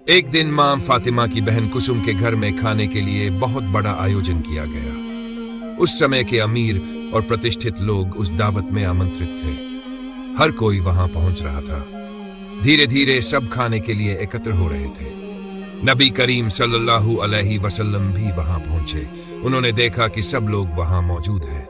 एक दिन मां फातिमा की बहन कुसुम के घर में खाने के लिए बहुत बड़ा आयोजन किया गया। उस समय के अमीर और प्रतिष्ठित लोग उस दावत में आमंत्रित थे। हर कोई वहां पहुंच रहा था। धीरे धीरे सब खाने के लिए एकत्र हो रहे थे। नबी करीम सल्लल्लाहु अलैहि वसल्लम भी वहां पहुंचे। उन्होंने देखा कि सब लोग वहां मौजूद हैं।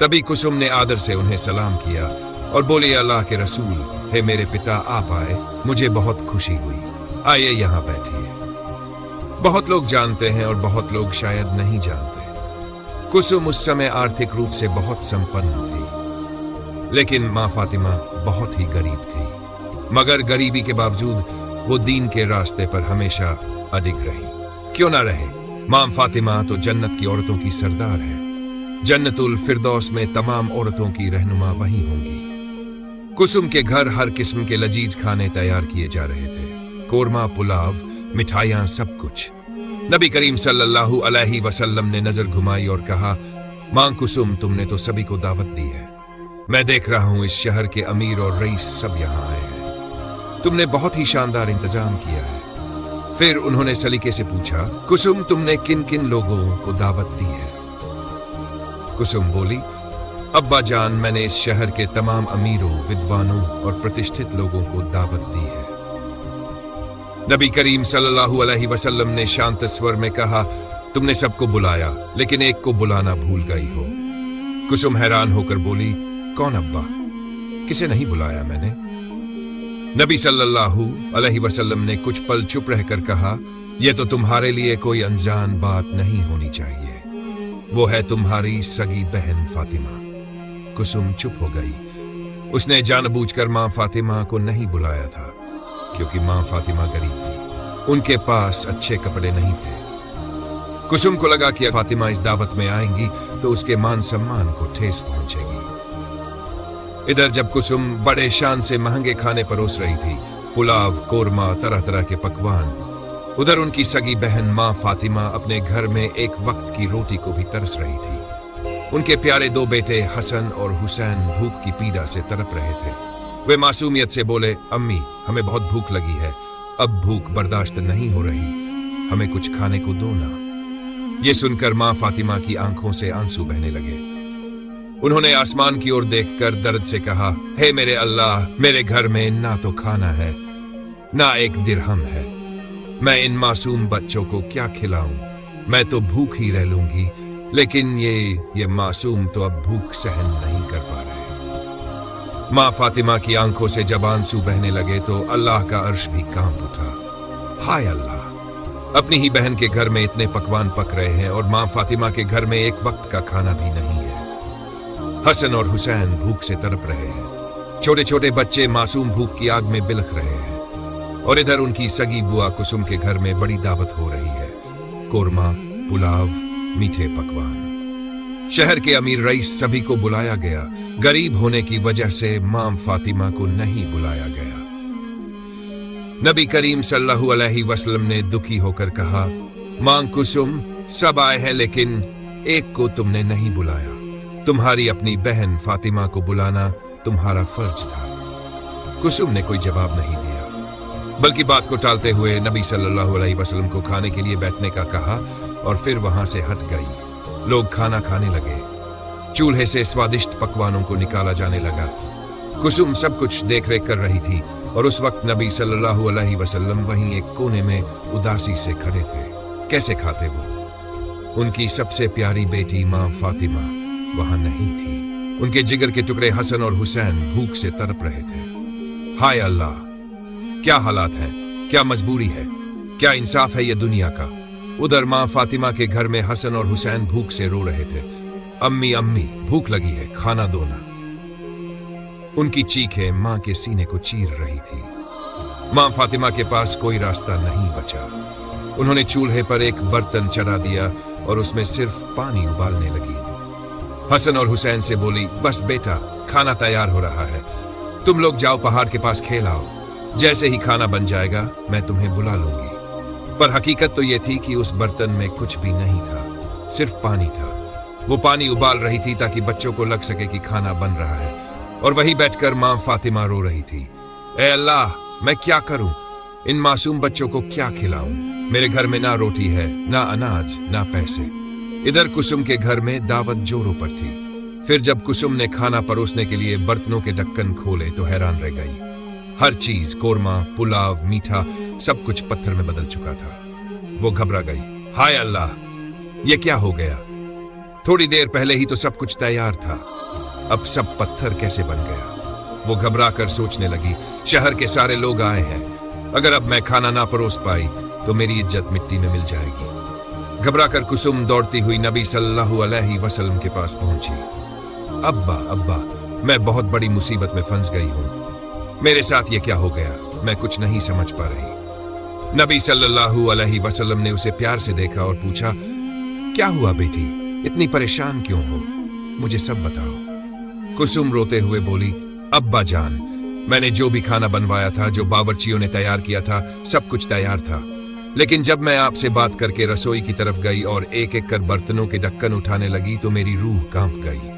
तभी कुसुम ने आदर से उन्हें सलाम किया और बोली, अल्लाह के रसूल, हे मेरे पिता, आप आए, मुझे बहुत खुशी हुई। आइए यहाँ बैठिए। बहुत लोग जानते हैं और बहुत लोग शायद नहीं जानते। कुसुम उस समय आर्थिक रूप से बहुत संपन्न थी, लेकिन मां फातिमा बहुत ही गरीब थी। मगर गरीबी के बावजूद वो दीन के रास्ते पर हमेशा अडिग रही। क्यों ना रहे, मां फातिमा तो जन्नत की औरतों की सरदार है। जन्नतुल फिरदौस में तमाम औरतों की रहनुमा वही होंगी। कुसुम के घर हर किस्म के लजीज खाने तैयार किए जा रहे थे। कोरमा, पुलाव, मिठाइयां, सब कुछ। नबी करीम सल्लल्लाहु अलैहि वसल्लम ने नजर घुमाई और कहा, मां कुसुम, तुमने तो सभी को दावत दी है। मैं देख रहा हूं इस शहर के अमीर और रईस सब यहां आए हैं। तुमने बहुत ही शानदार इंतजाम किया है। फिर उन्होंने सलीके से पूछा, कुसुम, तुमने किन किन लोगों को दावत दी है? कुसुम बोली, अब्बा जान, मैंने इस शहर के तमाम अमीरों, विद्वानों और प्रतिष्ठित लोगों को दावत दी है। नबी करीम सल्लल्लाहु अलैहि वसल्लम ने शांत स्वर में कहा, तुमने सबको बुलाया, लेकिन एक को बुलाना भूल गई हो। कुसुम हैरान होकर बोली, कौन अब्बा? किसे नहीं बुलाया मैंने? नबी सल्लल्लाहु अलैहि वसल्लम ने कुछ पल चुप रहकर कहा, यह तो तुम्हारे लिए कोई अनजान बात नहीं होनी चाहिए। वो है तुम्हारी सगी बहन फातिमा। कुसुम चुप हो गई। उसने जानबूझकर मां फातिमा को नहीं बुलाया था, क्योंकि मां फातिमा गरीब थी। उनके पास अच्छे कपड़े नहीं थे। कुसुम को लगा कि फातिमा इस दावत में आएंगी तो उसके मान सम्मान को ठेस पहुंचेगी। इधर जब कुसुम बड़े शान से महंगे खाने परोस रही थी, पुलाव, कोरमा, तरह तरह के पकवान, उधर उनकी सगी बहन मां फातिमा अपने घर में एक वक्त की रोटी को भी तरस रही थी। उनके प्यारे दो बेटे हसन और हुसैन भूख की पीड़ा से तड़प रहे थे। वे मासूमियत से बोले, अम्मी, हमें बहुत भूख लगी है, अब भूख बर्दाश्त नहीं हो रही, हमें कुछ खाने को दो ना। ये सुनकर मां फातिमा की आंखों से आंसू बहने लगे। उन्होंने आसमान की ओर देखकर दर्द से कहा, हे मेरे अल्लाह, मेरे घर में ना तो खाना है, ना एक दिरहम है। मैं इन मासूम बच्चों को क्या खिलाऊं? मैं तो भूख ही रह लूंगी, लेकिन ये मासूम तो अब भूख सहन नहीं कर पा रहे। मां फातिमा की आंखों से जब आंसू बहने लगे तो अल्लाह का अर्श भी कांप उठा। हाय अल्लाह, अपनी ही बहन के घर में इतने पकवान पक रहे हैं और मां फातिमा के घर में एक वक्त का खाना भी नहीं है। हसन और हुसैन भूख से तड़प रहे हैं। छोटे छोटे बच्चे मासूम भूख की आग में बिलख रहे हैं। और इधर उनकी सगी बुआ कुसुम के घर में बड़ी दावत हो रही है। कोरमा, पुलाव, मीठे पकवान। शहर के अमीर रईस सभी को बुलाया गया। गरीब होने की वजह से मां फातिमा को नहीं बुलाया गया। नबी करीम सल्लल्लाहु अलैहि वसल्लम ने दुखी होकर कहा, मां कुसुम, सब आए हैं, लेकिन एक को तुमने नहीं बुलाया। तुम्हारी अपनी बहन फातिमा को बुलाना तुम्हारा फर्ज था। कुसुम ने कोई जवाब नहीं दिया, बल्कि बात को टालते हुए नबी सल्लल्लाहु अलैहि वसल्लम को खाने के लिए बैठने का कहा और फिर वहां से हट गई। लोग खाना खाने लगे। चूल्हे से स्वादिष्ट पकवानों को निकाला जाने लगा। कुसुम सब कुछ देख रेख कर रही थी और उस वक्त नबी सल्लल्लाहु अलैहि वसल्लम वहीं एक कोने में उदासी से खड़े थे। कैसे खाते वो? उनकी सबसे प्यारी बेटी मां फातिमा वहां नहीं थी। उनके जिगर के टुकड़े हसन और हुसैन भूख से तड़प रहे थे। हाय अल्लाह, क्या हालात हैं, क्या मजबूरी है, क्या इंसाफ है ये दुनिया का। उधर मां फातिमा के घर में हसन और हुसैन भूख से रो रहे थे। अम्मी, अम्मी, भूख लगी है, खाना दो ना। उनकी चीखें मां के सीने को चीर रही थी। मां फातिमा के पास कोई रास्ता नहीं बचा। उन्होंने चूल्हे पर एक बर्तन चढ़ा दिया और उसमें सिर्फ पानी उबालने लगी। हसन और हुसैन से बोली, बस बेटा, खाना तैयार हो रहा है, तुम लोग जाओ पहाड़ के पास खेल आओ। जैसे ही खाना बन जाएगा मैं तुम्हें बुला लूंगी। पर हकीकत तो यह थी कि उस बर्तन में कुछ भी नहीं था, सिर्फ पानी था। वो पानी उबाल रही थी ताकि बच्चों को लग सके कि खाना बन रहा है। और वहीं बैठकर मां फातिमा रो रही थी, ए अल्लाह, मैं क्या करूं? इन मासूम बच्चों को क्या खिलाऊं? मेरे घर में ना रोटी है, ना अनाज, ना पैसे। इधर कुसुम के घर में दावत जोरों पर थी। फिर जब कुसुम ने खाना परोसने के लिए बर्तनों के ढक्कन खोले तो हैरान रह गई। हर चीज, कोरमा, पुलाव, मीठा, सब कुछ पत्थर में बदल चुका था। वो घबरा गई। हाय अल्लाह, ये क्या हो गया? थोड़ी देर पहले ही तो सब कुछ तैयार था, अब सब पत्थर कैसे बन गया? वो घबरा कर सोचने लगी, शहर के सारे लोग आए हैं, अगर अब मैं खाना ना परोस पाई तो मेरी इज्जत मिट्टी में मिल जाएगी। घबरा कर कुसुम दौड़ती हुई नबी सल्लल्लाहु अलैहि वसल्लम के पास पहुंची। अब्बा, अब्बा, मैं बहुत बड़ी मुसीबत में फंस गई हूं। मेरे साथ ये क्या हो गया? मैं कुछ नहीं समझ पा रही। नबी सल्लल्लाहु अलैहि वसल्लम ने उसे प्यार से देखा और पूछा, क्या हुआ बेटी? इतनी परेशान क्यों हो? मुझे सब बताओ। कुसुम रोते हुए बोली, अब्बा जान, मैंने जो भी खाना बनवाया था, जो बावर्चियों ने तैयार किया था, सब कुछ तैयार था, लेकिन जब मैं आपसे बात करके रसोई की तरफ गई और एक एक कर बर्तनों के ढक्कन उठाने लगी तो मेरी रूह कांप गई।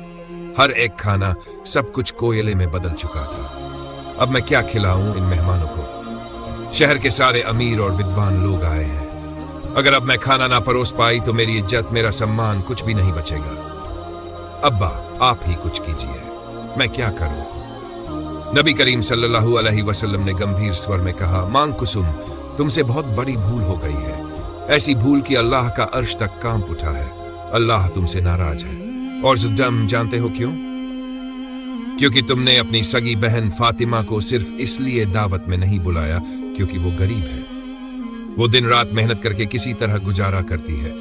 हर एक खाना, सब कुछ कोयले में बदल चुका था। अब मैं क्या खिलाऊं इन मेहमानों को? शहर के सारे अमीर और विद्वान लोग आए हैं, अगर अब मैं खाना ना परोस पाई तो मेरी इज्जत, मेरा सम्मान, कुछ भी नहीं बचेगा। अब्बा, आप ही कुछ कीजिए, मैं क्या करूं? नबी करीम सल्लल्लाहु अलैहि वसल्लम ने गंभीर स्वर में कहा, मांग कुसुम, तुमसे बहुत बड़ी भूल हो गई है, ऐसी भूल कि अल्लाह का अर्श तक कांप उठा है। अल्लाह तुमसे नाराज है। और जुद्दम, जानते हो क्यों? क्योंकि तुमने अपनी सगी बहन फातिमा को सिर्फ इसलिए दावत में नहीं बुलाया क्योंकि वो गरीब है। वो दिन रात मेहनत करके किसी तरह गुजारा करती है।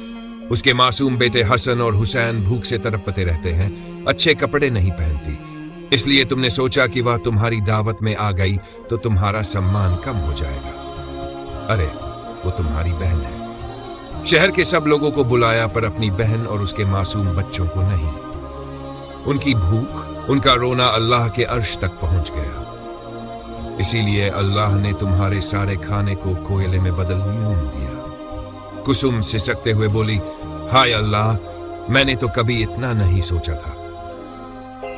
उसके मासूम बेटे हसन और हुसैन भूख से तड़पते रहते हैं, अच्छे कपड़े नहीं पहनती। इसलिए तुमने सोचा कि वह तुम्हारी दावत में आ गई तो तुम्हारा सम्मान कम हो जाएगा। अरे, वो तुम्हारी बहन है। शहर के सब लोगों को बुलाया पर अपनी बहन और उसके मासूम बच्चों को नहीं। उनकी भूख, उनका रोना अल्लाह के अर्श तक पहुंच गया। इसीलिए अल्लाह ने तुम्हारे सारे खाने को कोयले में बदल दिया। कुसुम सिसकते हुए बोली, हाय अल्लाह, मैंने तो कभी इतना नहीं सोचा था।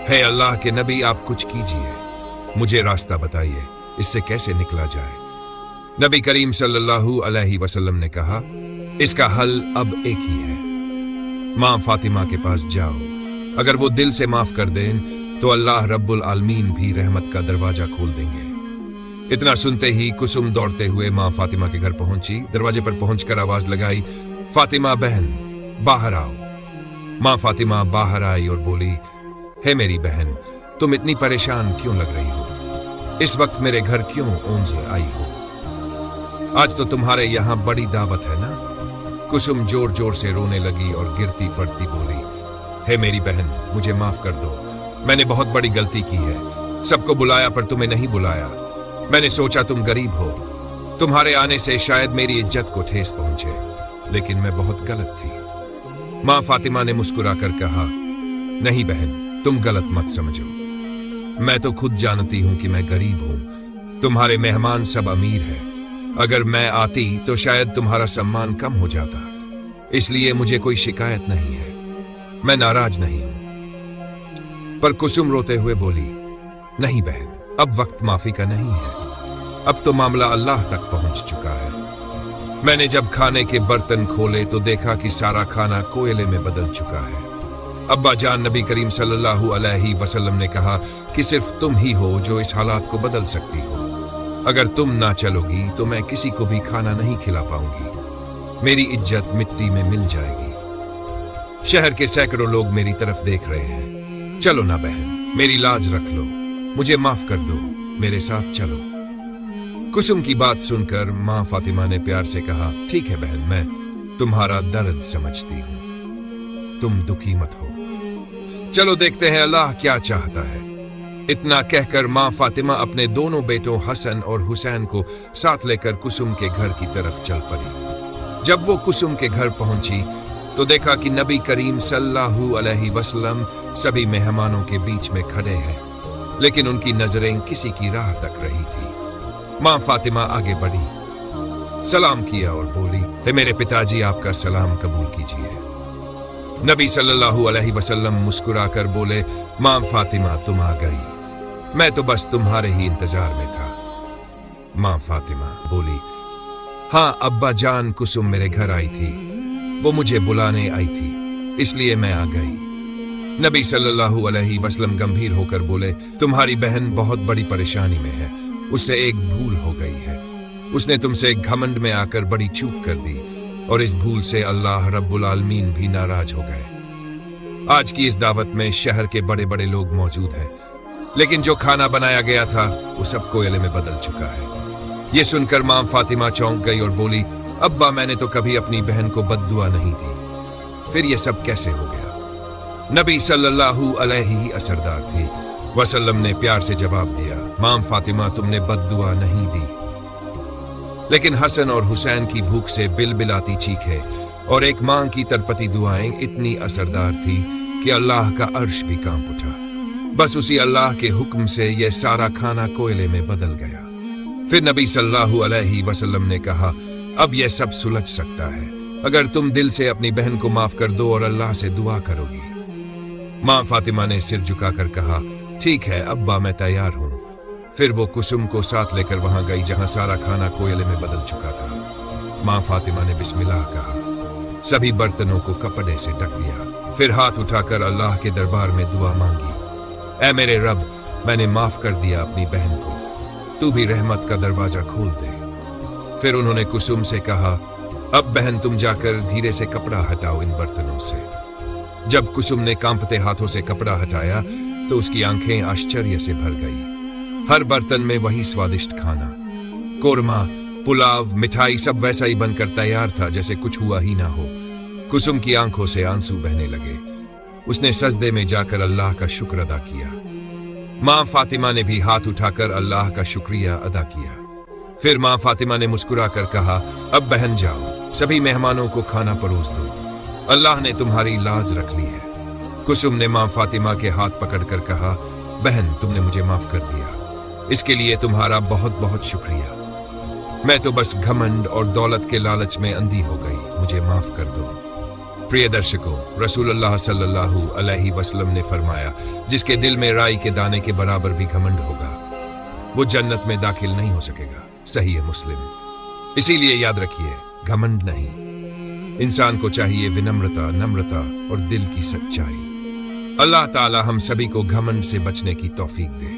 हे अल्लाह के नबी, आप कुछ कीजिए, मुझे रास्ता बताइए, इससे कैसे निकला जाए। नबी करीम सल्लल्लाहु अलैहि वसल्लम ने कहा, इसका हल अब एक ही है। मां फातिमा के पास जाओ, अगर वो दिल से माफ कर दें तो अल्लाह रब्बुल आलमीन भी रहमत का दरवाजा खोल देंगे। इतना सुनते ही कुसुम दौड़ते हुए मां फातिमा के घर पहुंची। दरवाजे पर पहुंचकर आवाज लगाई, फातिमा बहन, बाहर आओ। मां फातिमा बाहर आई और बोली, हे मेरी बहन, तुम इतनी परेशान क्यों लग रही हो? इस वक्त मेरे घर क्यों ओंझे आई हो? आज तो तुम्हारे यहां बड़ी दावत है ना? कुसुम जोर जोर से रोने लगी और गिरती पड़ती बोली, हे मेरी बहन, मुझे माफ कर दो, मैंने बहुत बड़ी गलती की है। सबको बुलाया पर तुम्हें नहीं बुलाया। मैंने सोचा तुम गरीब हो, तुम्हारे आने से शायद मेरी इज्जत को ठेस पहुंचे, लेकिन मैं बहुत गलत थी। मां फातिमा ने मुस्कुराकर कहा, नहीं बहन, तुम गलत मत समझो, मैं तो खुद जानती हूं कि मैं गरीब हूं। तुम्हारे मेहमान सब अमीर हैं, अगर मैं आती तो शायद तुम्हारा सम्मान कम हो जाता, इसलिए मुझे कोई शिकायत नहीं है, मैं नाराज नहीं हूं। पर कुसुम रोते हुए बोली, नहीं बहन, अब वक्त माफी का नहीं है, अब तो मामला अल्लाह तक पहुंच चुका है। मैंने जब खाने के बर्तन खोले तो देखा कि सारा खाना कोयले में बदल चुका है। अब्बा जान, नबी करीम सल्लल्लाहु अलैहि वसल्लम ने कहा कि सिर्फ तुम ही हो जो इस हालात को बदल सकती हो। अगर तुम ना चलोगी तो मैं किसी को भी खाना नहीं खिला पाऊंगी, मेरी इज्जत मिट्टी में मिल जाएगी। शहर के सैकड़ों लोग मेरी तरफ देख रहे हैं। चलो ना बहन, मेरी लाज रख लो, मुझे माफ कर दो, मेरे साथ चलो। कुसुम की बात सुनकर मां फातिमा ने प्यार से कहा, ठीक है बहन, मैं तुम्हारा दर्द समझती हूं, तुम दुखी मत हो, चलो देखते हैं अल्लाह क्या चाहता है। इतना कहकर मां फातिमा अपने दोनों बेटों हसन और हुसैन को साथ लेकर कुसुम के घर की तरफ चल पड़ी। जब वो कुसुम के घर पहुंची तो देखा कि नबी करीम सल्लल्लाहु अलैहि वसल्लम सभी मेहमानों के बीच में खड़े हैं, लेकिन उनकी नजरें किसी की राह तक रही थी। मां फातिमा आगे बढ़ी, सलाम किया और बोली, हे मेरे पिताजी, आपका सलाम कबूल कीजिए। नबी सल्लल्लाहु अलैहि वसल्लम मुस्कुराकर बोले, मां फातिमा, तुम आ गई, मैं तो बस तुम्हारे ही इंतजार में था। माँ फातिमा बोली, हाँ अब्बा जान, कुसुम मेरे घर आई थी, वो मुझे बुलाने आई थी, इसलिए मैं आ गई। नबी सल्लल्लाहु अलैहि वसल्लम गंभीर होकर बोले, तुम्हारी बहन बहुत बड़ी परेशानी में है, उससे एक भूल हो गई है। उसने तुमसे घमंड में आकर बड़ी चूक कर दी और इस भूल से अल्लाह रब्बुल आलमीन भी नाराज हो गए। आज की इस दावत में शहर के बड़े बड़े लोग मौजूद हैं, लेकिन जो खाना बनाया गया था वो सब कोयले में बदल चुका है। ये सुनकर मां फातिमा चौंक गई और बोली, अब्बा मैंने तो कभी अपनी बहन को बद्दुआ नहीं दी, फिर ये सब कैसे हो गया? नबी सल्लल्लाहु अलैहि असरदार थी वसल्लम ने प्यार से जवाब दिया, मां फातिमा तुमने बद्दुआ नहीं दी, लेकिन हसन और हुसैन की भूख से बिलबिलाती चीखें और एक मां की तड़पती दुआएं इतनी असरदार थी कि अल्लाह का अर्श भी कांप उठा। बस उसी अल्लाह के हुक्म से यह सारा खाना कोयले में बदल गया। फिर नबी सल्लल्लाहु अलैहि वसल्लम ने कहा, अब यह सब सुलझ सकता है अगर तुम दिल से अपनी बहन को माफ कर दो और अल्लाह से दुआ करोगी। मां फातिमा ने सिर झुकाकर कहा, ठीक है अब्बा, मैं तैयार हूं। फिर वो कुसुम को साथ लेकर वहां गई जहां सारा खाना कोयले में बदल चुका था। मां फातिमा ने बिस्मिल्लाह कहा, सभी बर्तनों को कपड़े से ढक दिया, फिर हाथ उठाकर अल्लाह के दरबार में दुआ मांगी, ऐ मेरे रब, मैंने माफ कर दिया अपनी बहन को, तू भी रहमत का दरवाजा खोल दे। फिर उन्होंने कुसुम से कहा, अब बहन तुम जाकर धीरे से कपड़ा हटाओ इन बर्तनों से। जब कुसुम ने कांपते हाथों से कपड़ा हटाया तो उसकी आंखें आश्चर्य से भर गई। हर बर्तन में वही स्वादिष्ट खाना, कोरमा, पुलाव, मिठाई सब वैसा ही बनकर तैयार था जैसे कुछ हुआ ही ना हो। कुसुम की आंखों से आंसू बहने लगे। उसने सजदे में जाकर अल्लाह का शुक्र अदा किया। मां फातिमा ने भी हाथ उठाकर अल्लाह का शुक्रिया अदा किया। फिर मां फातिमा ने मुस्कुराकर कहा, अब बहन जाओ, सभी मेहमानों को खाना परोस दो, अल्लाह ने तुम्हारी लाज रख ली है। कुसुम ने मां फातिमा के हाथ पकड़कर कहा, बहन तुमने मुझे माफ कर दिया, इसके लिए तुम्हारा बहुत बहुत शुक्रिया। मैं तो बस घमंड और दौलत के लालच में अंधी हो गई, मुझे माफ कर दो। प्रिय दर्शकों, रसूलुल्लाह सल्लल्लाहु अलैहि वसल्लम ने फरमाया, जिसके दिल में राई के दाने के बराबर भी घमंड होगा वो जन्नत में दाखिल नहीं हो सकेगा। सही है मुस्लिम। इसीलिए याद रखिए, घमंड नहीं, इंसान को चाहिए विनम्रता, नम्रता और दिल की सच्चाई। अल्लाह ताला हम सभी को घमंड से बचने की तौफीक दे,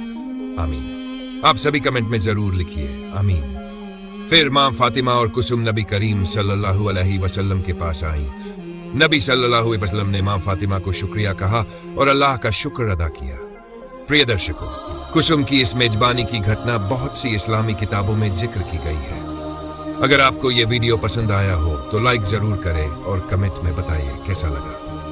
आमीन। आप सभी कमेंट में जरूर लिखिए, आमीन। फिर मां फातिमा और कुसुम नबी करीम सल्लल्लाहु अलैहि वसल्लम के पास आई। नबी सल्लल्लाहु अलैहि वसल्लम ने मां फातिमा को शुक्रिया कहा और अल्लाह का शुक्र अदा किया। प्रिय दर्शकों, कुसुम की इस मेजबानी की घटना बहुत सी इस्लामी किताबों में जिक्र की गई है। अगर आपको ये वीडियो पसंद आया हो तो लाइक जरूर करें और कमेंट में बताइए कैसा लगा।